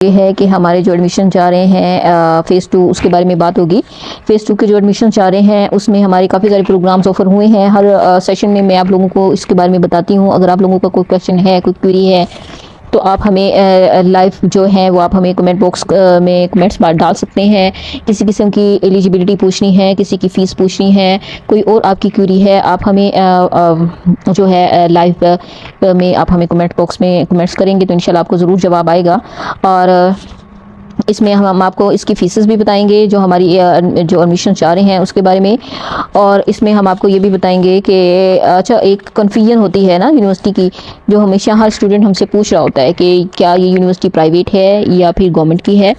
ये है कि हमारे जो एडमिशन जा रहे हैं फ़ेज़ 2 उसके बारे में बात होगी। फ़ेज़ 2 के जो एडमिशन जा रहे हैं उसमें हमारे काफ़ी सारे प्रोग्राम्स ऑफ़र हुए हैं। हर सेशन में मैं आप लोगों को इसके बारे में बताती हूँ। अगर आप लोगों का कोई क्वेश्चन है, कोई क्वेरी है तो आप हमें लाइव जो है वो आप हमें कमेंट बॉक्स में कमेंट्स डाल सकते हैं। किसी किस्म की एलिजिबिलिटी पूछनी है, किसी की फ़ीस पूछनी है, कोई और आपकी क्वेरी है, आप हमें जो है लाइव में आप हमें कमेंट बॉक्स में कमेंट्स करेंगे तो इंशाल्लाह आपको ज़रूर जवाब आएगा। और इसमें हम आपको इसकी फ़ीसेस भी बताएंगे जो हमारी जो एडमिशन चाह रहे हैं उसके बारे में। और इसमें हम आपको ये भी बताएंगे कि अच्छा एक कन्फ्यूजन होती है ना यूनिवर्सिटी की, जो हमेशा हर स्टूडेंट हमसे पूछ रहा होता है कि क्या ये यूनिवर्सिटी प्राइवेट है या फिर गवर्नमेंट की है।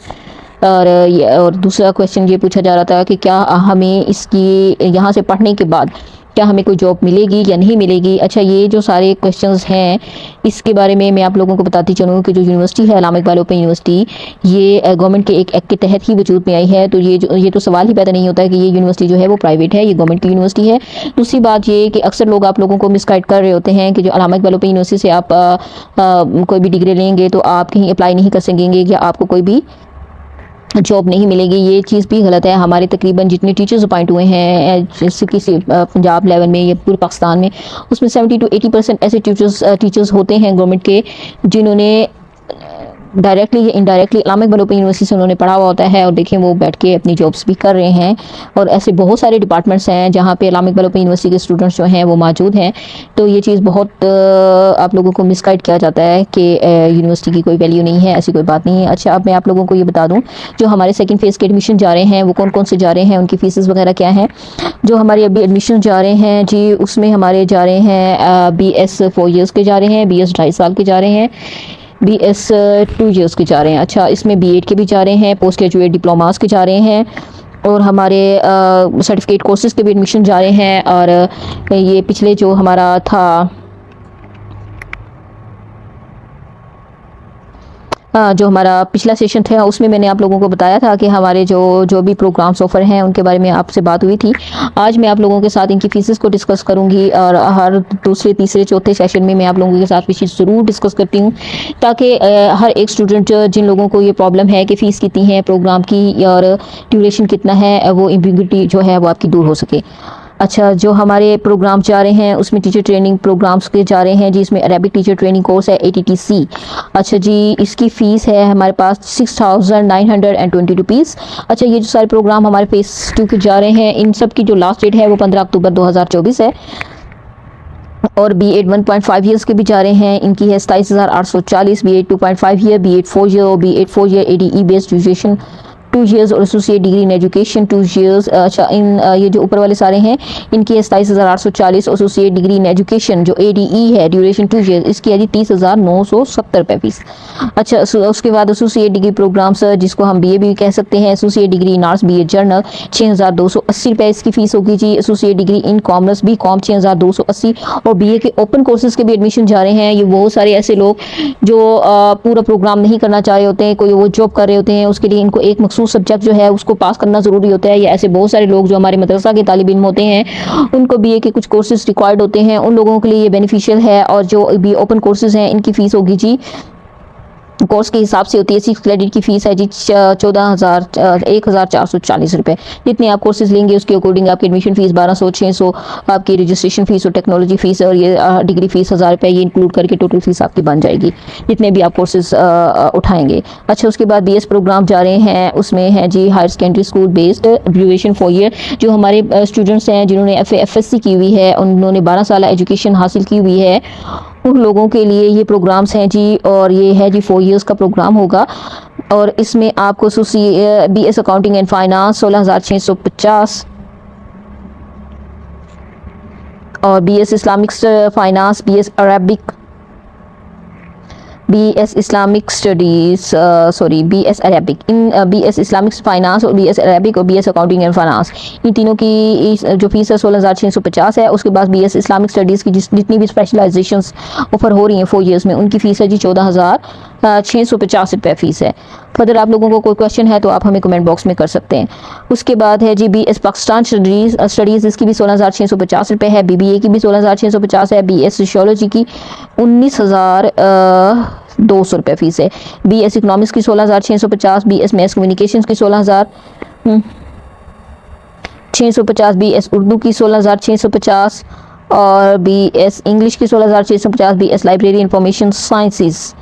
और दूसरा क्वेश्चन ये पूछा जा रहा था कि क्या हमें इसकी यहाँ से पढ़ने के बाद क्या हमें कोई जॉब मिलेगी या नहीं मिलेगी। अच्छा ये जो सारे क्वेश्चंस हैं इसके बारे में मैं आप लोगों को बताती चलूँ कि जो यूनिवर्सिटी है अल्लामा इकबाल ओपन यूनिवर्सिटी, ये गवर्नमेंट के एक एक्ट के तहत ही वजूद में आई है। तो ये तो सवाल ही पैदा नहीं होता है कि ये यूनिवर्सिटी जो है वो प्राइवेट है, ये गवर्नमेंट की यूनिवर्सिटी है। दूसरी बात ये कि अक्सर लोग आप लोगों को मिसगाइड कर रहे होते हैं कि जो अल्लामा इकबाल ओपन यूनिवर्सिटी से आप कोई भी डिग्री लेंगे तो आप कहीं अप्लाई नहीं कर सकेंगे या आपको कोई भी जॉब नहीं मिलेगी। ये चीज़ भी गलत है। हमारे तकरीबन जितने टीचर्स अपॉइंट हुए हैं जैसे किसी पंजाब लेवल में या पूरे पाकिस्तान में, उसमें 70 to 80% ऐसे टीचर्स होते हैं गवर्नमेंट के जिन्होंने डायरेक्टली या इनडायरेक्टली अल्लामा इकबाल ओपन यूनिवर्सिटी से उन्होंने पढ़ा हुआ होता है और देखें वो बैठ के अपनी जॉब्स भी कर रहे हैं। और ऐसे बहुत सारे डिपार्टमेंट्स हैं जहाँ पे अल्लामा इकबाल ओपन यूनिवर्सिटी के स्टूडेंट्स जो हैं वो मौजूद हैं। तो ये चीज़ बहुत आप लोगों को मिसगाइड किया जाता है कि यूनिवर्सिटी की कोई वैल्यू नहीं है, ऐसी कोई बात नहीं है। अच्छा अब मैं आप लोगों को ये बता दूँ जो हमारे सेकेंड फेज़ के एडमिशन जा रहे हैं वो कौन कौन से जा रहे हैं, उनकी फ़ीसेस वगैरह क्या हैं। जो हमारे अभी एडमिशन जा रहे हैं जी उसमें हमारे जा रहे हैं BS 4 ईयर्स के जा रहे हैं, BS 2.5 साल के जा रहे हैं, BS 2 ईयर्स के जा रहे हैं। अच्छा इसमें B.Ed के भी जा रहे हैं, पोस्ट ग्रेजुएट डिप्लोमास के जा रहे हैं और हमारे सर्टिफिकेट कोर्सेज़ के भी एडमिशन जा रहे हैं। और ये पिछले जो हमारा था जो हमारा पिछला सेशन था उसमें मैंने आप लोगों को बताया था कि हमारे जो भी प्रोग्राम्स ऑफ़र हैं उनके बारे में आपसे बात हुई थी। आज मैं आप लोगों के साथ इनकी फ़ीसेस को डिस्कस करूंगी और हर दूसरे तीसरे चौथे सेशन में मैं आप लोगों के साथ ये चीज़ ज़रूर डिस्कस करती हूँ ताकि हर एक स्टूडेंट जिन लोगों को ये प्रॉब्लम है कि फ़ीस कितनी है प्रोग्राम की और ड्यूरेशन कितना है वो एम्बिग्युइटी जो है वो आपकी दूर हो सके। अच्छा जो हमारे प्रोग्राम जा रहे हैं उसमें टीचर ट्रेनिंग प्रोग्राम्स के जा रहे हैं जी, इसमें अरेबिक टीचर ट्रेनिंग कोर्स है ATTC। अच्छा जी इसकी फ़ीस है हमारे पास 6,920 रुपीज़। अच्छा ये जो सारे प्रोग्राम हमारे फेज़ 2 के जा रहे हैं इन सब की जो लास्ट डेट है वो 15 अक्टूबर 2024 है। और B.Ed 1.5 ईयर्स के भी जा रहे हैं, इनकी है 27,840। B.Ed 2.5 ईयर, B.Ed 4 ईयर और B.Ed 4 year ADE based graduation 2 years और associate degree in education 2 years. अच्छा इन ये जो ऊपर वाले सारे हैं इनकी है 27,840। एसोसिएट डिग्री इन एजुकेशन जो ADE है ड्यूरेशन 2 ईयर्स इसकी है जी 30,970 रुपये फीस। अच्छा उसके बाद एसोसिएट डिग्री प्रोग्राम्स जिसको हम BA भी कह सकते हैं, associate degree in arts BA general 6,280 रुपये इसकी फ़ीस होगी जी। Associate degree in commerce BCom 6,280। और BA के ओपन कोर्सेज़ के भी एडमिशन जा रहे हैं। ये बहुत सारे ऐसे लोग जो पूरा प्रोग्राम नहीं करना चाह रहे होते हैं, कोई वो जॉब कर रहे होते हैं, उसके लिए इनको एक मखसूस सब्जेक्ट जो है उसको पास करना ज़रूरी होता है। या ऐसे बहुत सारे लोग जो हमारे मदरसा के तालिब इल्म होते हैं उनको BA के कुछ कोर्सेज़ रिक्वायर्ड होते हैं, उन लोगों के लिए ये बेनिफिशियल है। और जो भी ओपन कोर्सेज़ हैं इनकी फ़ीस होगी जी कोर्स के हिसाब से होती है। 6 क्रेडिट की फ़ीस है जी 1,440 रुपये। जितने आप कोर्सेज लेंगे उसके अकॉर्डिंग आपकी एडमिशन फ़ीस 1200 600 आपकी रजिस्ट्रेशन फ़ीस और टेक्नोलॉजी फ़ीस और ये डिग्री फ़ीस 1000 रुपये ये इंक्लूड करके टोटल फ़ीस आपकी बन जाएगी जितने भी आप कोर्सेज उठाएंगे। अच्छा उसके बाद BS प्रोग्राम जा रहे हैं उसमें है जी higher secondary school based duration 4 year. जो हमारे स्टूडेंट्स हैं जिन्होंने FSC की हुई है उन्होंने 12 साल एजुकेशन हासिल की हुई है उन लोगों के लिए ये प्रोग्राम्स हैं जी। और ये है जी 4 ईयर्स का प्रोग्राम होगा और इसमें आपको BS अकाउंटिंग एंड फाइनेंस 16,650 और BS Islamic finance BS Islamic studies BS Arabic इन BS इस्लामिक फाइनेंस और BS अरेबिक और BS अकाउंटिंग एंड फाइनेंस इन तीनों की जो फीस है 16,650 है। उसके बाद BS इस्लामिक स्टडीज़ की जितनी भी स्पेशलाइजेशंस ऑफर हो रही हैं 4 ईयर्स में उनकी फ़ीस है जी ₹650 फ़ीस है। फर्दर आप लोगों को कोई क्वेश्चन है तो आप हमें कमेंट बॉक्स में कर सकते हैं। उसके बाद है जी BS पाकिस्तान स्टडीज़, इसकी भी ₹16,650 है। BBA की भी 16,650 है। BS सोशियोलॉजी की 19,200 फ़ीस है। BS इकोनॉमिक्स की 16,650, BS मैथ्स कम्युनिकेशन की 16,650, BS उर्दू की 16,650 और BS इंग्लिश की 16,650, BS लाइब्रेरी इंफॉर्मेशन साइंसेज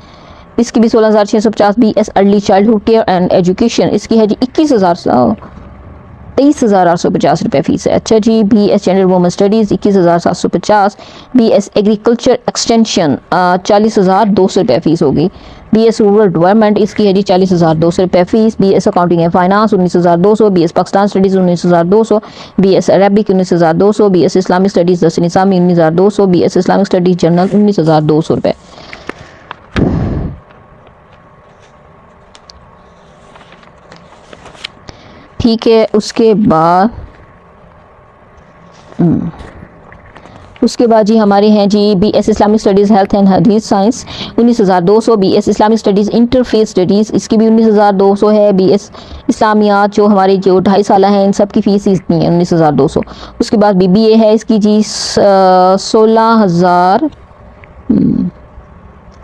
इसकी भी 16,650, BS early childhood care and education इसकी है जी 23,850 फ़ीस है। अच्छा जी, BS gender women studies 21,750, BS agriculture extension 40,200 fees होगी। BS रूरल डेवलपमेंट इसकी है जी 40,200 fees. BS accounting and finance 19,200, BS Pakistan studies 19,200, BS Arabic 19,200, BS Islamic studies दर्स निसामी 19,200, BS इस्लामिक स्टडीज़ जनरल 19,200 ठीक है। उसके बाद जी हमारे हैं जी BS Islamic studies health and हदीस science 19,200, BS Islamic studies interface studies इसकी भी 19,200 है। BS इस्लामियात जो हमारे जो 2.5 साल हैं इन सब की फ़ीस इतनी है 19,200। उसके बाद BBA है इसकी जी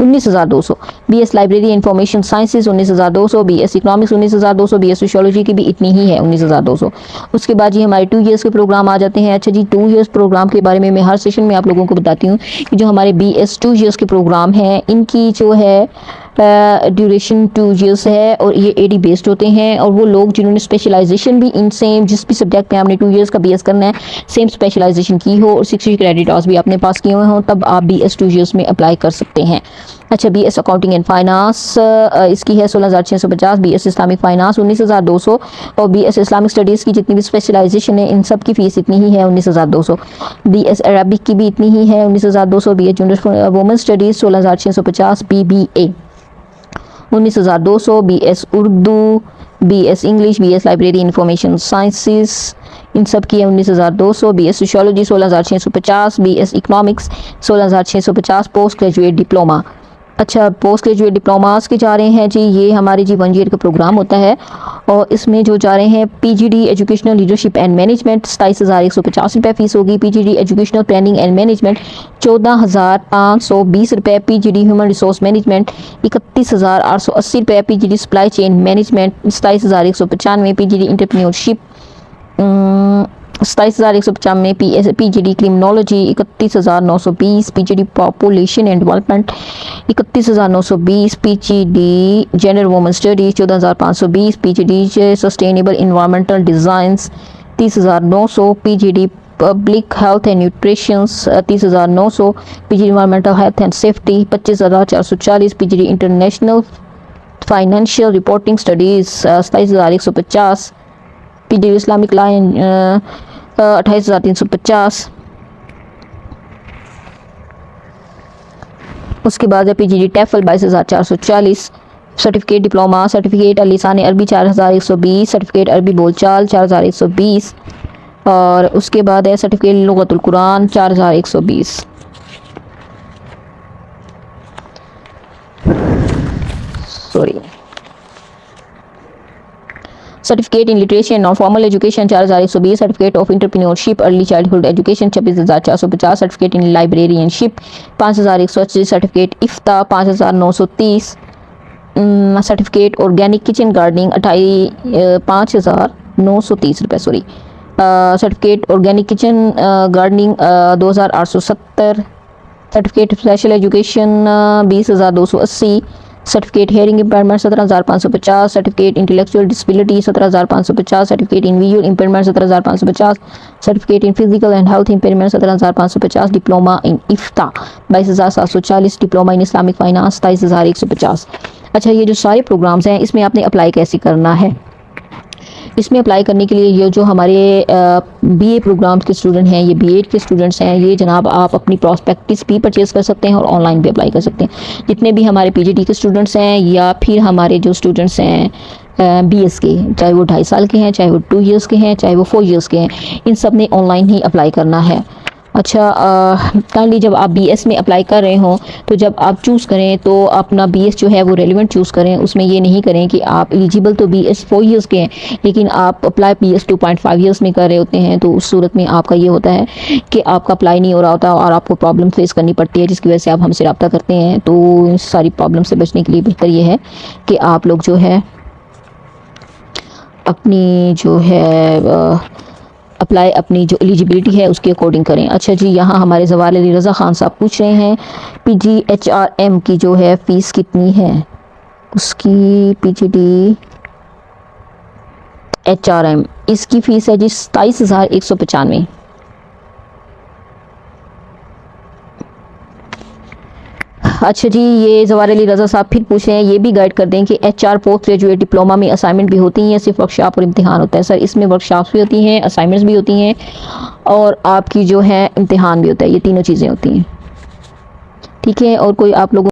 19,200, BS library information sciences 19,200, BS economics 19,200, BS sociology की भी इतनी ही है 19,200। उसके बाद जी हमारे 2 इयर्स के प्रोग्राम आ जाते हैं। अच्छा जी, 2 इयर्स प्रोग्राम के बारे में मैं हर सेशन में आप लोगों को बताती हूँ कि जो हमारे BS 2 इयर्स के प्रोग्राम हैं इनकी जो है ड्यूरेशन 2 इयर्स है और ये AD बेस्ड होते हैं। और वो लोग जिन्होंने स्पेशलाइजेशन भी इन सेम जिस भी सब्जेक्ट में आपने 2 इयर्स का BS करना है सेम स्पेशलाइजेशन की हो और 60 क्रेडिट आवर्स भी आपने पास किए हुए हों तब आप BS 2 इयर्स में अप्लाई कर सकते हैं। अच्छा, BS अकाउंटिंग एंड फाइनेंस इसकी है 16,650, BS इस्लामिक फाइनेंस 19,200 और BS इस्लामिक स्टडीज़ की जितनी भी स्पेशलाइजेशन है इन सब की फ़ीस इतनी ही है 19,200। BS अरबिक की भी इतनी ही है 19,200, BS junior women studies 16,650, BBA 19,200, BS Urdu, BS English, BS library information sciences इन सब की है 19,200, BS sociology 16,650, BS economics 16,650, post graduate diploma. अच्छा, पोस्ट ग्रेजुएट डिप्लोमास के जा रहे हैं जी, ये हमारे जी 1 ईयर का प्रोग्राम होता है और इसमें जो जा रहे हैं PGD educational leadership and management 27,150 fees होगी। PGD educational planning and management 14,520 रुपये, PGD human resource management 31,880 PGD supply chain management 27,195, PGD entrepreneurship 27,195, PGD criminology 31,920, PGD population and development 31,920, PGD gender woman studies 14,520, PGD sustainable environmental designs 30,900, PGD public health and nutrition 30,900, PGD environmental health and safety 25,440, PGD international financial reporting studies 27,150, PGD Islamic line 28,350। उसके बाद है PGD टेफल 22,440, certificate diploma certificate लिसान अरबी 4,120, certificate अरबी बोलचाल 4,120 और उसके बाद है सर्टिफिकेट लुगतुल कुरान 4,120। Certificate in literacy and non formal education 4,120, certificate of entrepreneurship early childhood education 26,450, certificate in librarianship 5,180, certificate इफ्ता 5,930, सर्टिफिकेट ऑर्गेनिक किचन गार्डनिंग 5,930 रुपये certificate organic kitchen gardening 2,870, certificate special education 20,280, certificate hearing impairment 17,550, certificate intellectual disability 17,550, certificate in visual impairment 17,550, certificate in physical and health impairment 17,550, diploma in इफ्ता 22,740, diploma in Islamic finance 27,150। अच्छा, ये जो सारे programmes हैं इसमें आपने apply कैसे करना है? इसमें अप्लाई करने के लिए ये जो हमारे BA प्रोग्राम्स के स्टूडेंट हैं, ये B.Ed के स्टूडेंट्स हैं, ये जनाब आप अपनी प्रॉस्पेक्टिस भी परचेज़ कर सकते हैं और ऑनलाइन भी अप्लाई कर सकते हैं। जितने भी हमारे PGD के स्टूडेंट्स हैं या फिर हमारे जो स्टूडेंट्स हैं BS के, चाहे वो 2.5 साल के हैं, चाहे वो 2 इयर्स के हैं, चाहे वो 4 इयर्स के हैं, इन सब ने ऑनलाइन ही अप्लाई करना है। अच्छा, काइंडली जब आप बीएस में अप्लाई कर रहे हो तो जब आप चूज़ करें तो अपना बीएस जो है वो रेलिवेंट चूज़ करें। उसमें ये नहीं करें कि आप एलिजिबल तो बीएस 4 ईयर्स के हैं लेकिन आप अप्लाई बीएस 2.5 ईयर्स में कर रहे होते हैं, तो उस सूरत में आपका ये होता है कि आपका अप्लाई नहीं हो रहा होता और आपको प्रॉब्लम फेस करनी पड़ती है, जिसकी वजह से आप हमसे रब्ता करते हैं। तो इन सारी प्रॉब्लम से बचने के लिए बेहतर ये है कि आप लोग जो है अपनी जो है अप्लाई अपनी जो एलिजिबिलिटी है उसके अकॉर्डिंग करें। अच्छा जी, यहाँ हमारे ज़वाल अली रज़ा ख़ान साहब पूछ रहे हैं PGHRM की जो है फ़ीस कितनी है उसकी। PGHRM इसकी फ़ीस है जी 27,195। अच्छा जी, ये ज़वार अली रज़ा साहब फिर पूछ रहे हैं, ये भी गाइड कर दें कि HR पोस्ट ग्रेजुएट डिप्लोमा में असाइनमेंट भी होती हैं, सिर्फ वर्कशॉप और इम्तिहान होता है। सर, इसमें वर्कशॉप्स भी होती हैं, असाइनमेंट्स भी होती हैं और आपकी जो है इम्तिहान भी होता है, ये तीनों चीज़ें होती हैं। ठीक है, और कोई आप लोगों